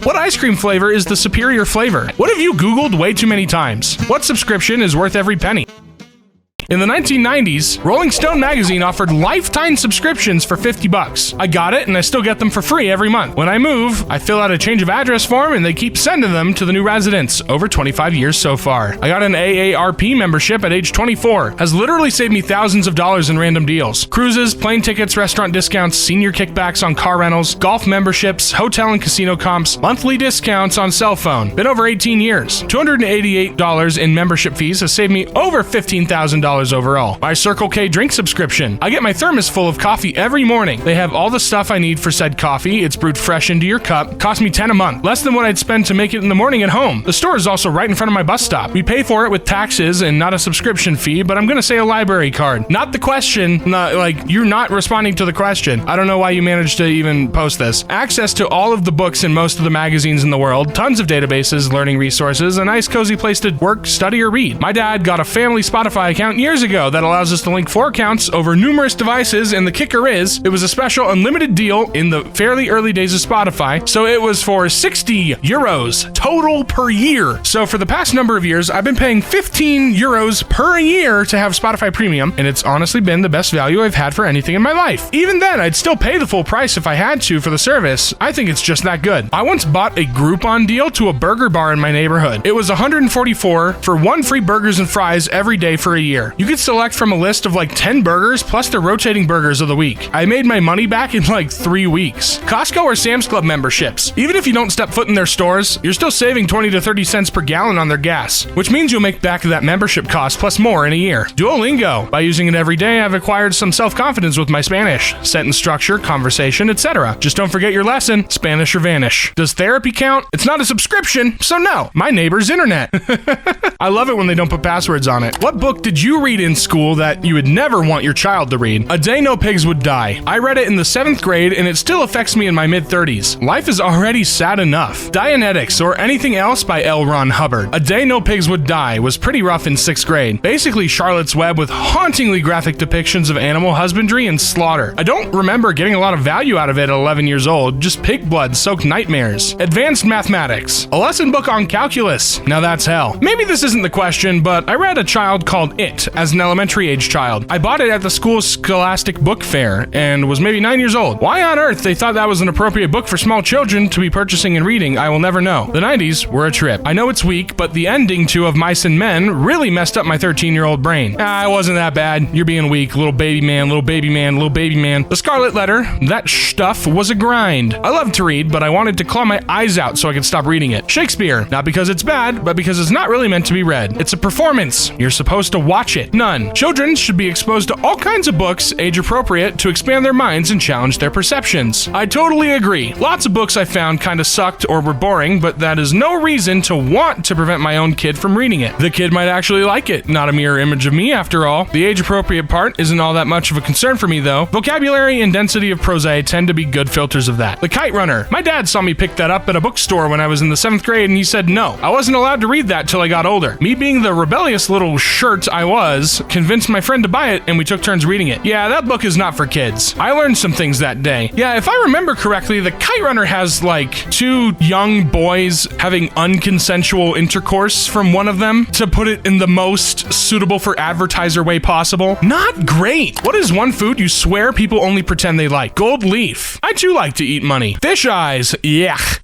What ice cream flavor is the superior flavor? What have you Googled way too many times? What subscription is worth every penny? In the 1990s, Rolling Stone magazine offered lifetime subscriptions for $50. I got it, and I still get them for free every month. When I move, I fill out a change of address form, and they keep sending them to the new residents. Over 25 years so far. I got an AARP membership at age 24. Has literally saved me thousands of dollars in random deals. Cruises, plane tickets, restaurant discounts, senior kickbacks on car rentals, golf memberships, hotel and casino comps, monthly discounts on cell phone. Been over 18 years. $288 in membership fees has saved me over $15,000 overall. My Circle K drink subscription. I get my thermos full of coffee every morning. They have all the stuff I need for said coffee. It's brewed fresh into your cup. Cost me $10 a month. Less than what I'd spend to make it in the morning at home. The store is also right in front of my bus stop. We pay for it with taxes and not a subscription fee, but I'm gonna say a library card. Not the question. You're not responding to the question. I don't know why you managed to even post this. Access to all of the books in most of the magazines in the world. Tons of databases, learning resources, a nice cozy place to work, study, or read. My dad got a family Spotify account years ago that allows us to link 4 accounts over numerous devices, and the kicker is, it was a special unlimited deal in the fairly early days of Spotify, so it was for €60 total per year. So for the past number of years, I've been paying €15 per year to have Spotify Premium, and it's honestly been the best value I've had for anything in my life. Even then, I'd still pay the full price if I had to for the service. I think it's just that good. I once bought a Groupon deal to a burger bar in my neighborhood. It was $144 for 1 free burgers and fries every day for a year. You could select from a list of like 10 burgers plus the rotating burgers of the week. I made my money back in like 3 weeks. Costco or Sam's Club memberships. Even if you don't step foot in their stores, you're still saving 20 to 30 cents per gallon on their gas, which means you'll make back that membership cost plus more in a year. Duolingo. By using it every day, I've acquired some self-confidence with my Spanish. Sentence structure, conversation, etc. Just don't forget your lesson. Spanish or vanish. Does therapy count? It's not a subscription, so no. My neighbor's internet. I love it when they don't put passwords on it. What book did you read in school that you would never want your child to read? A Day No Pigs Would Die. I read it in the 7th grade, and it still affects me in my mid-30s. Life is already sad enough. Dianetics or Anything Else by L. Ron Hubbard. A Day No Pigs Would Die was pretty rough in 6th grade. Basically Charlotte's Web with hauntingly graphic depictions of animal husbandry and slaughter. I don't remember getting a lot of value out of it at 11 years old, just pig blood soaked nightmares. Advanced Mathematics. A lesson book on calculus. Now that's hell. Maybe this isn't the question, but I read A Child Called It as an elementary age child. I bought it at the school's Scholastic Book Fair and was maybe 9 years old. Why on earth they thought that was an appropriate book for small children to be purchasing and reading, I will never know. The 90s were a trip. I know it's weak, but the ending to Of Mice and Men really messed up my 13-year-old brain. It wasn't that bad. You're being weak, little baby man, little baby man, little baby man. The Scarlet Letter, that stuff was a grind. I love to read, but I wanted to claw my eyes out so I could stop reading it. Shakespeare, not because it's bad, but because it's not really meant to be read. It's a performance. You're supposed to watch it. None. Children should be exposed to all kinds of books, age appropriate, to expand their minds and challenge their perceptions. I totally agree. Lots of books I found kind of sucked or were boring, but that is no reason to want to prevent my own kid from reading it. The kid might actually like it. Not a mirror image of me, after all. The age appropriate part isn't all that much of a concern for me, though. Vocabulary and density of prose tend to be good filters of that. The Kite Runner. My dad saw me pick that up at a bookstore when I was in the 7th grade, and he said no. I wasn't allowed to read that till I got older. Me being the rebellious little shirt I was, convinced my friend to buy it, and we took turns reading it. Yeah, that book is not for kids. I learned some things that day. Yeah, if I remember correctly, the Kite Runner has like 2 young boys having unconsensual intercourse from one of them, to put it in the most suitable for advertiser way possible. Not great. What is one food you swear people only pretend they like? Gold leaf. I too like to eat money. Fish eyes. Yuck.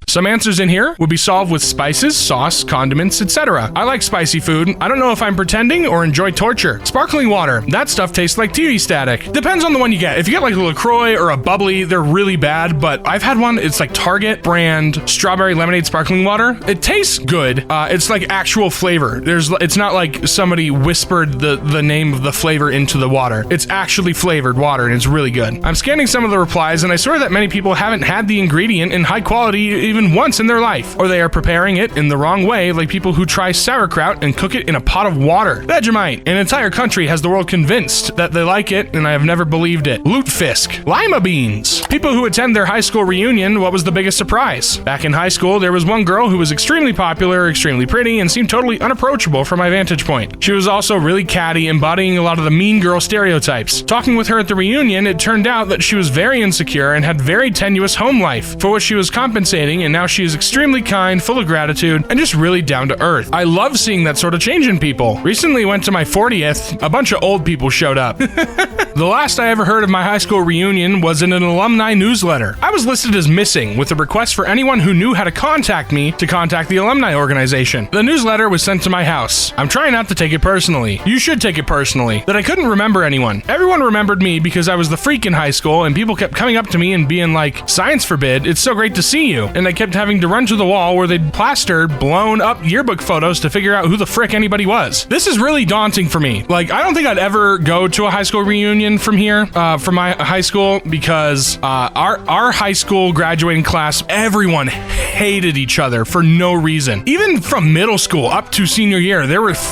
Some answers in here would be solved with spices, sauce, condiments, etc. I like spicy food. I don't know if I'm pretending or enjoy torture. Sparkling water. That stuff tastes like TV static. Depends on the one you get. If you get like a LaCroix or a bubbly, they're really bad, but I've had one, it's like Target brand strawberry lemonade sparkling water. It tastes good. It's like actual flavor. It's not like somebody whispered the name of the flavor into the water. It's actually flavored water, and it's really good. I'm scanning some of the replies, and I swear that many people haven't had the ingredient in high quality even once in their life, or they are preparing it in the wrong way, like people who try sauerkraut and cook it in a pot of water. Vegemite. An entire country has the world convinced that they like it, and I have never believed it. Lutefisk. Lima beans. People who attend their high school reunion, what was the biggest surprise? Back in high school, there was one girl who was extremely popular, extremely pretty, and seemed totally unapproachable from my vantage point. She was also really catty, embodying a lot of the mean girl stereotypes. Talking with her at the reunion, it turned out that she was very insecure and had very tenuous home life, for which she was compensating and now she is extremely kind, full of gratitude, and just really down to earth. I love seeing that sort of change in people. Recently went to my 40th, a bunch of old people showed up. The last I ever heard of my high school reunion was in an alumni newsletter. I was listed as missing, with a request for anyone who knew how to contact me to contact the alumni organization. The newsletter was sent to my house. I'm trying not to take it personally. You should take it personally. That I couldn't remember anyone. Everyone remembered me because I was the freak in high school, and people kept coming up to me and being like, "Science forbid, it's so great to see you." And I kept having to run to the wall where they'd plastered blown up yearbook photos to figure out who the frick anybody was. This is really daunting for me. Like, I don't think I'd ever go to a high school reunion from here, from my high school, because our high school graduating class, everyone hated each other for no reason. Even from middle school up to senior year,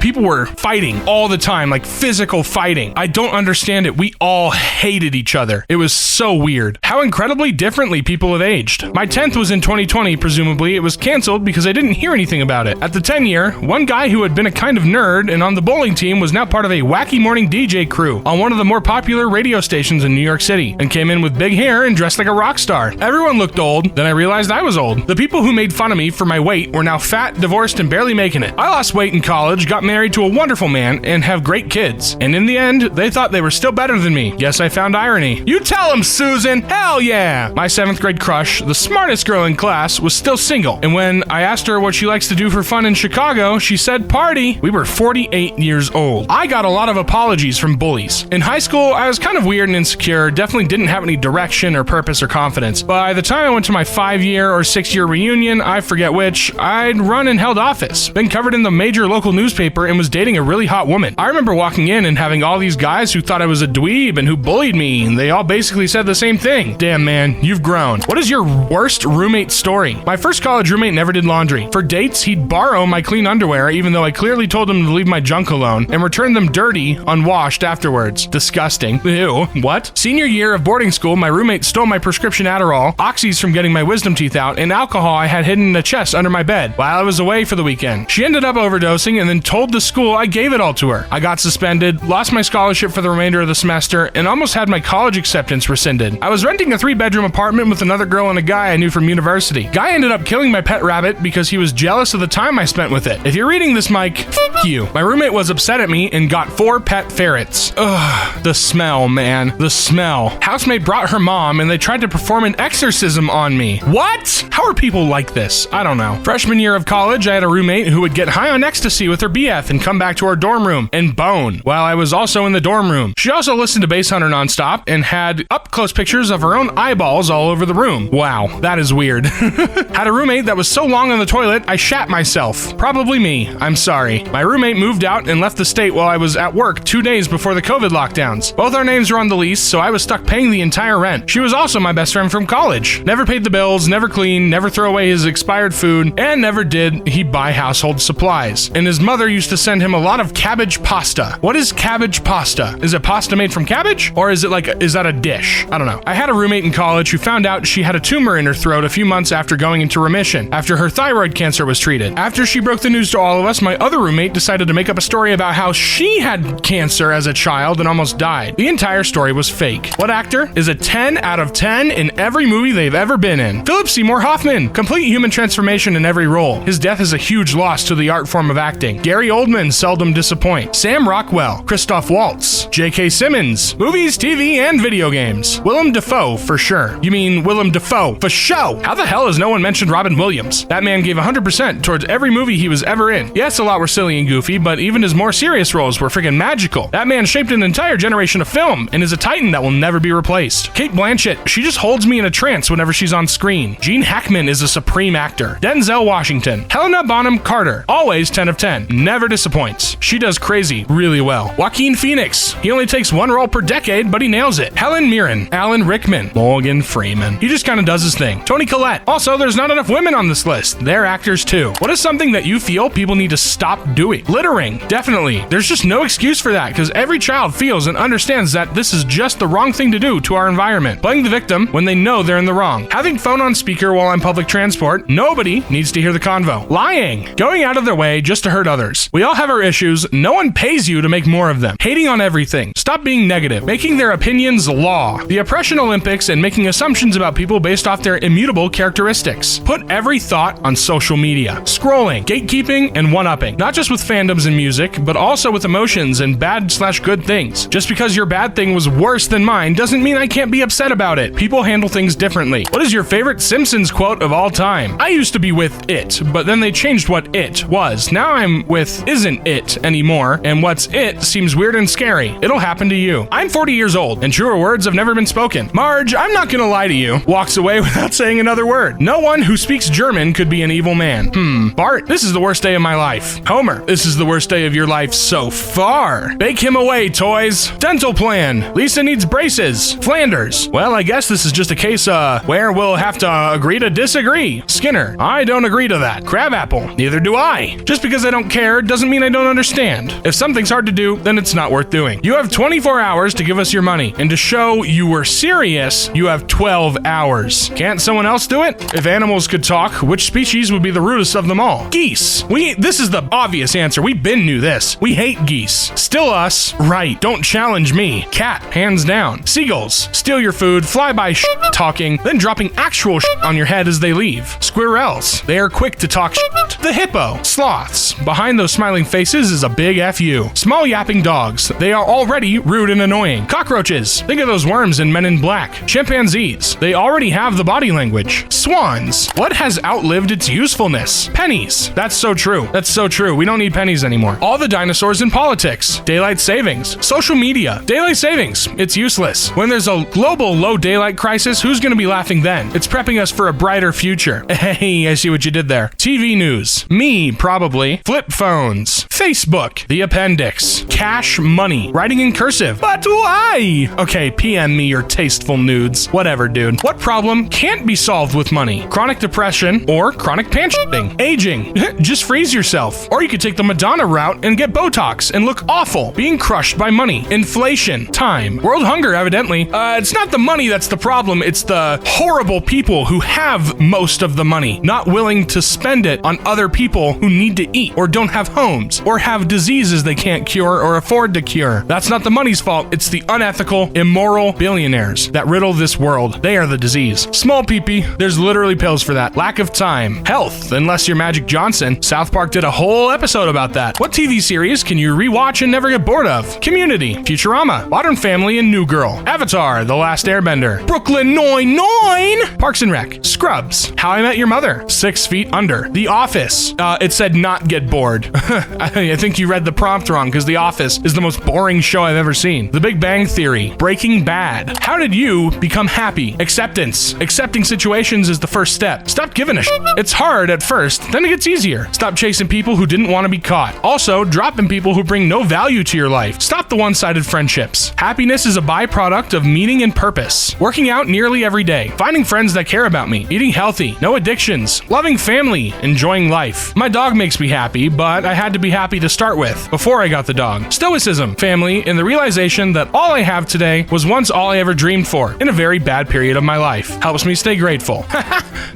people were fighting all the time, like physical fighting. I don't understand it. We all hated each other. It was so weird. How incredibly differently people have aged. My 10th was in 2020, presumably. It was canceled because I didn't hear anything about it. At the 10-year, one guy who had been a kind of nerd and on the bowling team was now part of a wacky morning DJ crew on one of the more popular radio stations in New York City, and came in with big hair and dressed like a rock star. Everyone looked old. Then I realized I was old. The people who made fun of me for my weight were now fat, divorced, and barely making it. I lost weight in college, got married to a wonderful man, and have great kids. And in the end, they thought they were still better than me. Yes, I found irony. You tell them, Susan! Hell yeah! My 7th grade crush, the smartest girl in class, was still single. And when I asked her what she likes to do for fun in Chicago, she said party. We were 48 years old. I got a lot of apologies from bullies. In high school, I was kind of weird and insecure, definitely didn't have any direction or purpose or confidence. By the time I went to my 5-year or 6-year reunion, I forget which, I'd run and held office, been covered in the major local newspaper, and was dating a really hot woman. I remember walking in and having all these guys who thought I was a dweeb and who bullied me, and they all basically said the same thing. Damn, man, you've grown. What is your worst roommate story? My first college roommate never did laundry. For dates, he'd borrow my clean underwear, even though I clearly told him to leave my junk alone, and return them dirty, unwashed afterwards. Disgusting. Ew. What? Senior year of boarding school, my roommate stole my prescription Adderall, oxys from getting my wisdom teeth out, and alcohol I had hidden in a chest under my bed while I was away for the weekend. She ended up overdosing and then told the school I gave it all to her. I got suspended, lost my scholarship for the remainder of the semester, and almost had my college acceptance rescinded. I was renting a 3-bedroom apartment with another girl and a guy I knew from university. Guy ended up killing my pet rabbit because he was jealous of the time I spent with it. If you're reading this, Mike, f*** you. My roommate was upset at me and got 4 pet ferrets. Ugh, the smell, man. The smell. Housemate brought her mom and they tried to perform an exorcism on me. What? How are people like this? I don't know. Freshman year of college, I had a roommate who would get high on ecstasy with her BF and come back to our dorm room and bone while I was also in the dorm room. She also listened to Bass Hunter nonstop and had up-close pictures of her own eyeballs all over the room. Wow, that is weird. Had a roommate that was so long on the toilet, I shat myself. Probably me. I'm sorry. My roommate moved out and left the state while I was at work 2 days before the COVID lockdowns. Both our names were on the lease, so I was stuck paying the entire rent. She was also my best friend from college. Never paid the bills, never cleaned, never throw away his expired food, and never did he buy household supplies. And his mother used to send him a lot of cabbage pasta. What is cabbage pasta? Is it pasta made from cabbage? Or is that a dish? I don't know. I had a roommate in college who found out she had a tumor in her throat a few months after going into remission, after her thyroid cancer was treated. After she broke the news to all of us, my other roommate decided to make up a story about how she had cancer as a child and almost died. The entire story was fake. What actor is a 10 out of 10 in every movie they've ever been in? Philip Seymour Hoffman. Complete human transformation in every role. His death is a huge loss to the art form of acting. Gary Oldman seldom disappoint. Sam Rockwell. Christoph Waltz. J.K. Simmons. Movies, TV, and video games. Willem Dafoe, for sure. You mean Willem Dafoe, for show. How the hell has no one mentioned Robin Williams? That man gave 100% towards every movie he was ever in. Yes, a lot were silly and goofy, but even his more serious roles were friggin' magical. That man shaped an entire generation of film and is a titan that will never be replaced. Cate Blanchett, she just holds me in a trance whenever she's on screen. Gene Hackman is a supreme actor. Denzel Washington. Helena Bonham Carter, always 10 of 10. Never disappoints. She does crazy really well. Joaquin Phoenix, he only takes 1 role per decade, but he nails it. Helen Mirren. Alan Rickman. Morgan Freeman. He just kind of does his thing. Toni Collette. Also, there's not enough women on this list. They're actors too. What is something that you feel people need to stop doing? Littering. Definitely. There's just no excuse for that because every child feels and understands that this is just the wrong thing to do to our environment. Playing the victim when they know they're in the wrong. Having phone on speaker while on public transport. Nobody needs to hear the convo. Lying. Going out of their way just to hurt others. We all have our issues. No one pays you to make more of them. Hating on everything. Stop being negative. Making their opinions law. The Oppression Olympics and making assumptions about people based off their immutable characteristics. is put every thought on social media. Scrolling, gatekeeping, and one-upping. Not just with fandoms and music, but also with emotions and bad/good things. Just because your bad thing was worse than mine doesn't mean I can't be upset about it. People handle things differently. What is your favorite Simpsons quote of all time? I used to be with it, but then they changed what it was. Now I'm with isn't it anymore, and what's it seems weird and scary. It'll happen to you. I'm 40 years old, and truer words have never been spoken. Marge, I'm not gonna lie to you. Walks away without saying another word. No one who speaks German could be an evil man. Bart, this is the worst day of my life. Homer, this is the worst day of your life so far. Bake him away, toys. Dental plan. Lisa needs braces. Flanders, well, I guess this is just a case, where we'll have to agree to disagree. Skinner, I don't agree to that. Crabapple, neither do I. Just because I don't care doesn't mean I don't understand. If something's hard to do, then it's not worth doing. You have 24 hours to give us your money, and to show you were serious, you have 12 hours. Can't someone else do it? If animals could talk, which species would be the rudest of them all? Geese. This is the obvious answer. We knew this. We hate geese. Still us. Right. Don't challenge me. Cat. Hands down. Seagulls. Steal your food, fly by talking, then dropping actual on your head as they leave. Squirrels. They are quick to talk The hippo. Sloths. Behind those smiling faces is a big FU. Small yapping dogs. They are already rude and annoying. Cockroaches. Think of those worms in Men in Black. Chimpanzees. They already have the body language. Swans. What has outlived its usefulness? Pennies. That's so true. That's so true. We don't need pennies anymore. All the dinosaurs in politics. Daylight savings. Social media. Daylight savings. It's useless. When there's a global low daylight crisis, who's gonna be laughing then? It's prepping us for a brighter future. Hey, I see what you did there. TV news. Me, probably. Flip phones. Facebook. The appendix. Cash money. Writing in cursive. But why? Okay, PM me your tasteful nudes. Whatever, dude. What problem can't be solved with money? Chronic depression or chronic pant-shitting. Aging. Just freeze yourself. Or you could take the Madonna route and get Botox and look awful. Being crushed by money. Inflation. Time. World hunger, evidently. It's not the money that's the problem. It's the horrible people who have most of the money, not willing to spend it on other people who need to eat or don't have homes or have diseases they can't cure or afford to cure. That's not the money's fault. It's the unethical, immoral billionaires that riddle this world. They are the disease. Small pee-pee. There's literally pills for that. Lack of time. Health, unless you're Magic Johnson. South Park did a whole episode about that. What TV series can you rewatch and never get bored of? Community. Futurama. Modern Family and New Girl. Avatar. The Last Airbender. Brooklyn Nine-Nine. Parks and Rec. Scrubs. How I Met Your Mother. 6 Feet Under. The Office. It said not get bored. I think you read the prompt wrong because The Office is the most boring show I've ever seen. The Big Bang Theory. Breaking Bad. How did you become happy? Acceptance. Accepting situations is the first step. Stop giving a shit. It's hard at first, then it gets easier. Stop chasing people who didn't want to be caught. Also, dropping people who bring no value to your life. Stop the one-sided friendships. Happiness is a byproduct of meaning and purpose. Working out nearly every day. Finding friends that care about me. Eating healthy. No addictions. Loving family. Enjoying life. My dog makes me happy, but I had to be happy to start with before I got the dog. Stoicism. Family, and the realization that all I have today was once all I ever dreamed for in a very bad period of my life. Helps me stay grateful.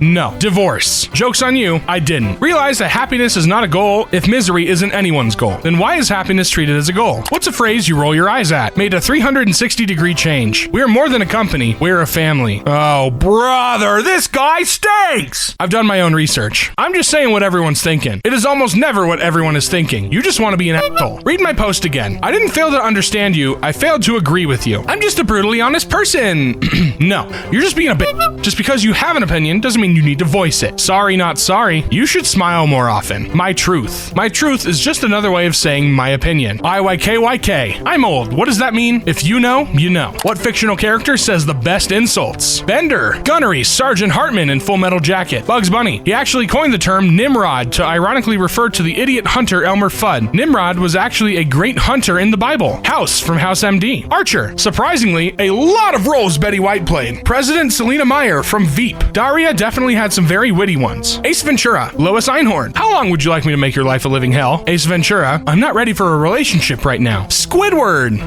No. Divorce. Joke's on you, I didn't. Realize that happiness is not a goal if misery isn't anyone's goal. Then why is happiness treated as a goal? What's a phrase you roll your eyes at? Made a 360-degree change. We're more than a company, we're a family. Oh, brother, this guy stinks! I've done my own research. I'm just saying what everyone's thinking. It is almost never what everyone is thinking. You just want to be an asshole. Read my post again. I didn't fail to understand you, I failed to agree with you. I'm just a brutally honest person. No, you're just being a bitch. Just because you have an opinion doesn't mean you need to voice it. Sorry, not sorry. You should smile more often. My truth. My truth is just another way of saying my opinion. IYKYK. I'm old. What does that mean? If you know, you know. What fictional character says the best insults? Bender. Gunnery. Sergeant Hartman in Full Metal Jacket. Bugs Bunny. He actually coined the term Nimrod to ironically refer to the idiot hunter Elmer Fudd. Nimrod was actually a great hunter in the Bible. House from House MD. Archer. Surprisingly, a lot of roles Betty White played. President Selena Meyer from Veep. Daria definitely had some very witty ones. Ace Ventura. Lois Einhorn. How long would you like me to make your life a living hell? Ace Ventura. I'm not ready for a relationship right now. Squidward.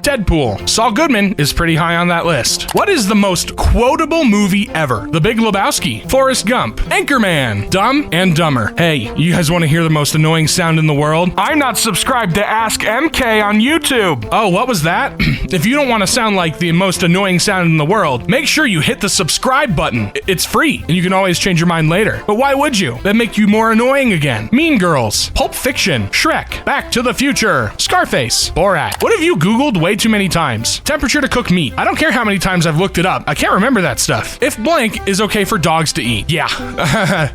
Deadpool. Saul Goodman is pretty high on that list. What is the most quotable movie ever? The Big Lebowski. Forrest Gump. Anchorman. Dumb and Dumber. Hey, you guys want to hear the most annoying sound in the world? I'm not subscribed to Ask EmKay on YouTube. Oh, what was that? If you don't want to sound like the most annoying sound in the world, make sure you hit the subscribe subscribe button. It's free, and you can always change your mind later. But why would you? That'd make you more annoying again. Mean Girls, Pulp Fiction, Shrek, Back to the Future, Scarface, Borat. What have you Googled way too many times? Temperature to cook meat. I don't care how many times I've looked it up. I can't remember that stuff. If blank is okay for dogs to eat. Yeah,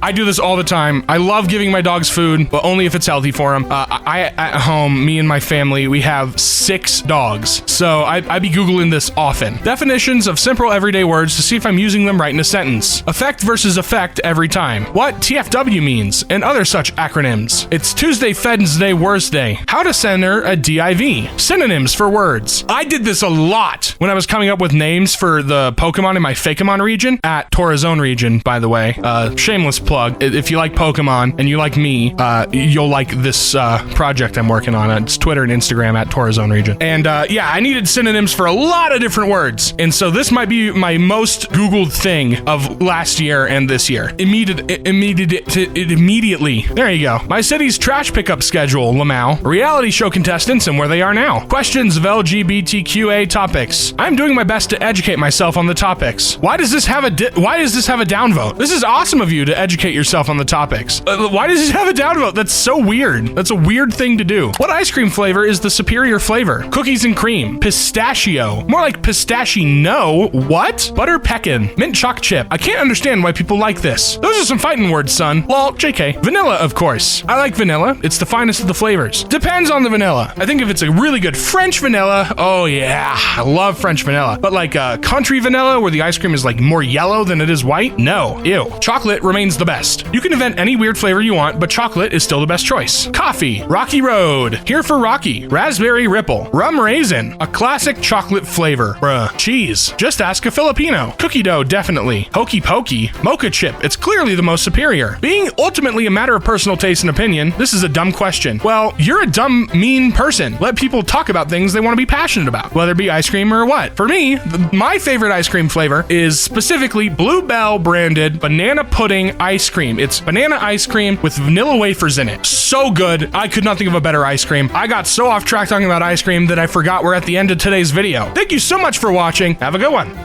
I do this all the time. I love giving my dogs food, but only if it's healthy for them. At home, me and my family, we have 6 dogs. So I be Googling this often. Definitions of simple everyday words to see if I'm using them right in a sentence. Effect versus effect every time. What TFW means, and other such acronyms. It's Tuesday, Wednesday, Thursday. How to center a div. Synonyms for words. I did this a lot when I was coming up with names for the Pokemon in my Fakemon region, at Torazone region, by the way. Shameless plug. If you like Pokemon and you like me, you'll like this project I'm working on. It's Twitter and Instagram at Torazone region. And yeah, I needed synonyms for a lot of different words. And so this might be my most Googled thing of last year and this year. Immediately. There you go. My city's trash pickup schedule, Lamau. Reality show contestants and where they are now. Questions of LGBTQA topics. I'm doing my best to educate myself on the topics. Why does this have a downvote? This is awesome of you to educate yourself on the topics. Why does it have a downvote? That's so weird. That's a weird thing to do. What ice cream flavor is the superior flavor? Cookies and cream. Pistachio. More like pistachino. What? Butter pecan. Mint choc chip. I can't understand why people like this. Those are some fighting words, son. Lol, JK. Vanilla, of course. I like vanilla. It's the finest of the flavors. Depends on the vanilla. I think if it's a really good French vanilla, oh yeah, I love French vanilla. But like country vanilla, where the ice cream is like more yellow than it is white, no. Ew. Chocolate remains the best. You can invent any weird flavor you want, but chocolate is still the best choice. Coffee. Rocky Road. Here for Rocky. Raspberry Ripple. Rum Raisin. A classic chocolate flavor. Bruh. Cheese. Just ask a Filipino. Cookie dough, definitely. Hokey Pokey. Mocha chip. It's clearly the most superior. Being ultimately a matter of personal taste and opinion, this is a dumb question. Well, you're a dumb, mean person. Let people talk about things they want to be passionate about, whether it be ice cream or what. For me, my favorite ice cream flavor is specifically Bluebell branded banana pudding ice cream. It's banana ice cream with vanilla wafers in it. So good. I could not think of a better ice cream. I got so off track talking about ice cream that I forgot we're at the end of today's video. Thank you so much for watching. Have a good one.